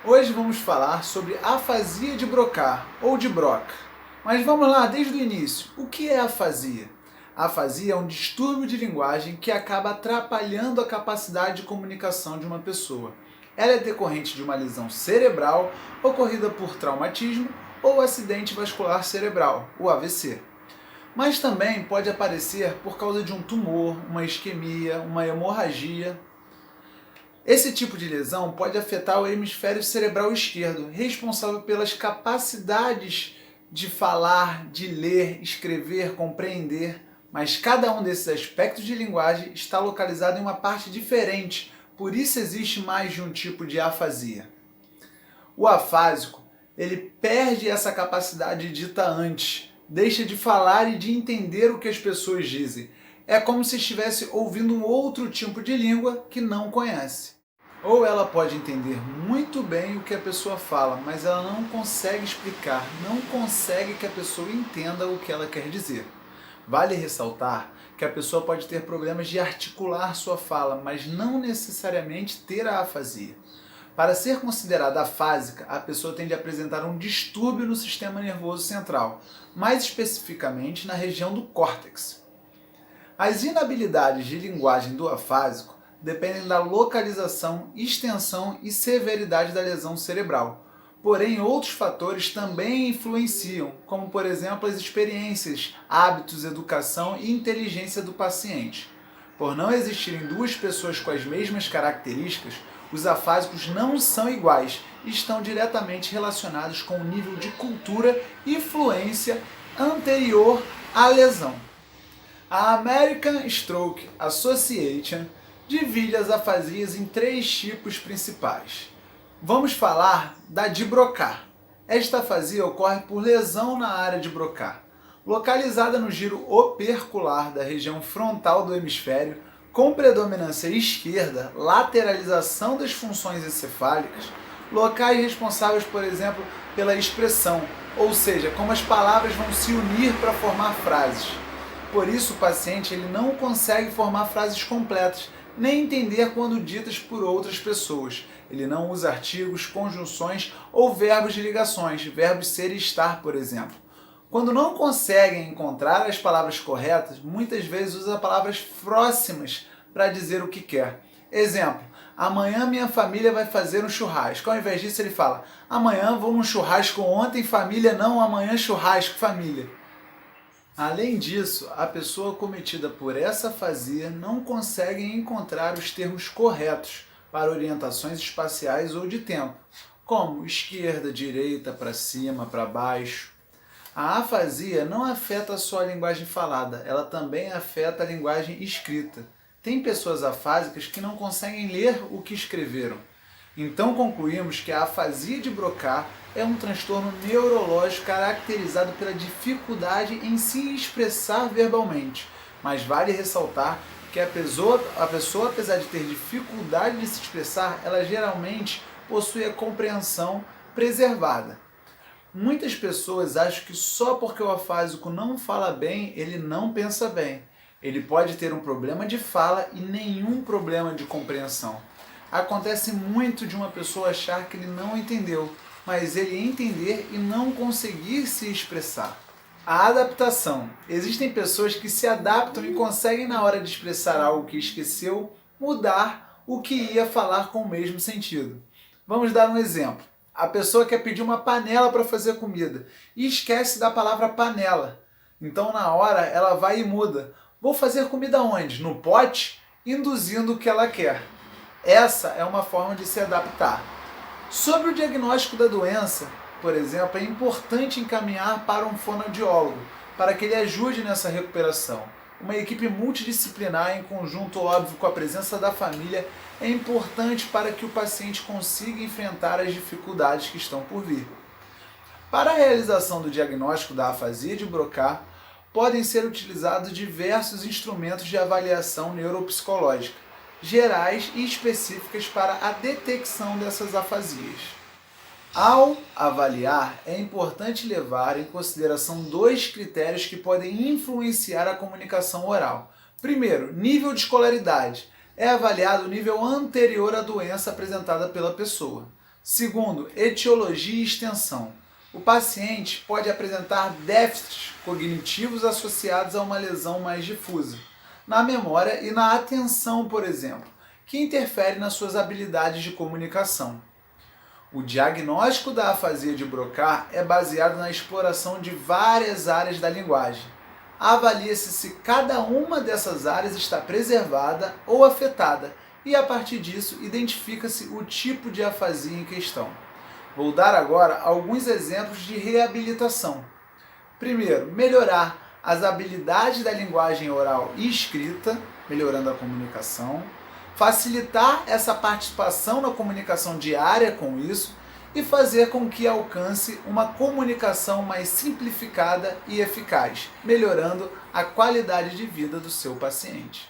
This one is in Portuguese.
Hoje vamos falar sobre afasia de Broca ou de Broca. Mas vamos lá desde o início. O que é afasia? A afasia é um distúrbio de linguagem que acaba atrapalhando a capacidade de comunicação de uma pessoa. Ela é decorrente de uma lesão cerebral ocorrida por traumatismo ou acidente vascular cerebral, o AVC. Mas também pode aparecer por causa de um tumor, uma isquemia, uma hemorragia. Esse tipo de lesão pode afetar o hemisfério cerebral esquerdo, responsável pelas capacidades de falar, de ler, escrever, compreender, mas cada um desses aspectos de linguagem está localizado em uma parte diferente, por isso existe mais de um tipo de afasia. O afásico, ele perde essa capacidade dita antes, deixa de falar e de entender o que as pessoas dizem. É como se estivesse ouvindo um outro tipo de língua que não conhece. Ou ela pode entender muito bem o que a pessoa fala, mas ela não consegue explicar, não consegue que a pessoa entenda o que ela quer dizer. Vale ressaltar que a pessoa pode ter problemas de articular sua fala, mas não necessariamente ter a afasia. Para ser considerada afásica, a pessoa tem de apresentar um distúrbio no sistema nervoso central, mais especificamente na região do córtex. As inabilidades de linguagem do afásico dependem da localização, extensão e severidade da lesão cerebral. Porém, outros fatores também influenciam, como por exemplo as experiências, hábitos, educação e inteligência do paciente. Por não existirem duas pessoas com as mesmas características, os afásicos não são iguais e estão diretamente relacionados com o nível de cultura e influência anterior à lesão. A American Stroke Association divide as afasias em três tipos principais. Vamos falar da de Broca. Esta afasia ocorre por lesão na área de Broca, localizada no giro opercular da região frontal do hemisfério, com predominância esquerda, lateralização das funções encefálicas, locais responsáveis, por exemplo, pela expressão, ou seja, como as palavras vão se unir para formar frases. Por isso, o paciente ele não consegue formar frases completas, nem entender quando ditas por outras pessoas. Ele não usa artigos, conjunções ou verbos de ligações, verbos ser e estar, por exemplo. Quando não conseguem encontrar as palavras corretas, muitas vezes usa palavras próximas para dizer o que quer. Exemplo, amanhã minha família vai fazer um churrasco. Ao invés disso ele fala, amanhã vou num churrasco, ontem família, não, amanhã churrasco, família. Além disso, a pessoa cometida por essa afasia não consegue encontrar os termos corretos para orientações espaciais ou de tempo, como esquerda, direita, para cima, para baixo. A afasia não afeta só a linguagem falada, ela também afeta a linguagem escrita. Tem pessoas afásicas que não conseguem ler o que escreveram. Então concluímos que a afasia de Broca é um transtorno neurológico caracterizado pela dificuldade em se expressar verbalmente. Mas vale ressaltar que a pessoa, apesar de ter dificuldade de se expressar, ela geralmente possui a compreensão preservada. Muitas pessoas acham que só porque o afásico não fala bem, ele não pensa bem. Ele pode ter um problema de fala e nenhum problema de compreensão. Acontece muito de uma pessoa achar que ele não entendeu, mas ele entender e não conseguir se expressar. A adaptação. Existem pessoas que se adaptam e conseguem, na hora de expressar algo que esqueceu, mudar o que ia falar com o mesmo sentido. Vamos dar um exemplo. A pessoa quer pedir uma panela para fazer comida e esquece da palavra panela. Então, na hora, ela vai e muda. Vou fazer comida onde? No pote? Induzindo o que ela quer. Essa é uma forma de se adaptar. Sobre o diagnóstico da doença, por exemplo, é importante encaminhar para um fonoaudiólogo, para que ele ajude nessa recuperação. Uma equipe multidisciplinar, em conjunto, óbvio, com a presença da família, é importante para que o paciente consiga enfrentar as dificuldades que estão por vir. Para a realização do diagnóstico da afasia de Broca, podem ser utilizados diversos instrumentos de avaliação neuropsicológica, gerais e específicas para a detecção dessas afasias. Ao avaliar, é importante levar em consideração dois critérios que podem influenciar a comunicação oral. Primeiro, nível de escolaridade. É avaliado o nível anterior à doença apresentada pela pessoa. Segundo, etiologia e extensão. O paciente pode apresentar déficits cognitivos associados a uma lesão mais difusa, na memória e na atenção, por exemplo, que interfere nas suas habilidades de comunicação. O diagnóstico da afasia de Broca é baseado na exploração de várias áreas da linguagem. Avalia-se se cada uma dessas áreas está preservada ou afetada e, a partir disso, identifica-se o tipo de afasia em questão. Vou dar agora alguns exemplos de reabilitação. Primeiro, melhorar as habilidades da linguagem oral e escrita, melhorando a comunicação. Facilitar essa participação na comunicação diária com isso e fazer com que alcance uma comunicação mais simplificada e eficaz, melhorando a qualidade de vida do seu paciente.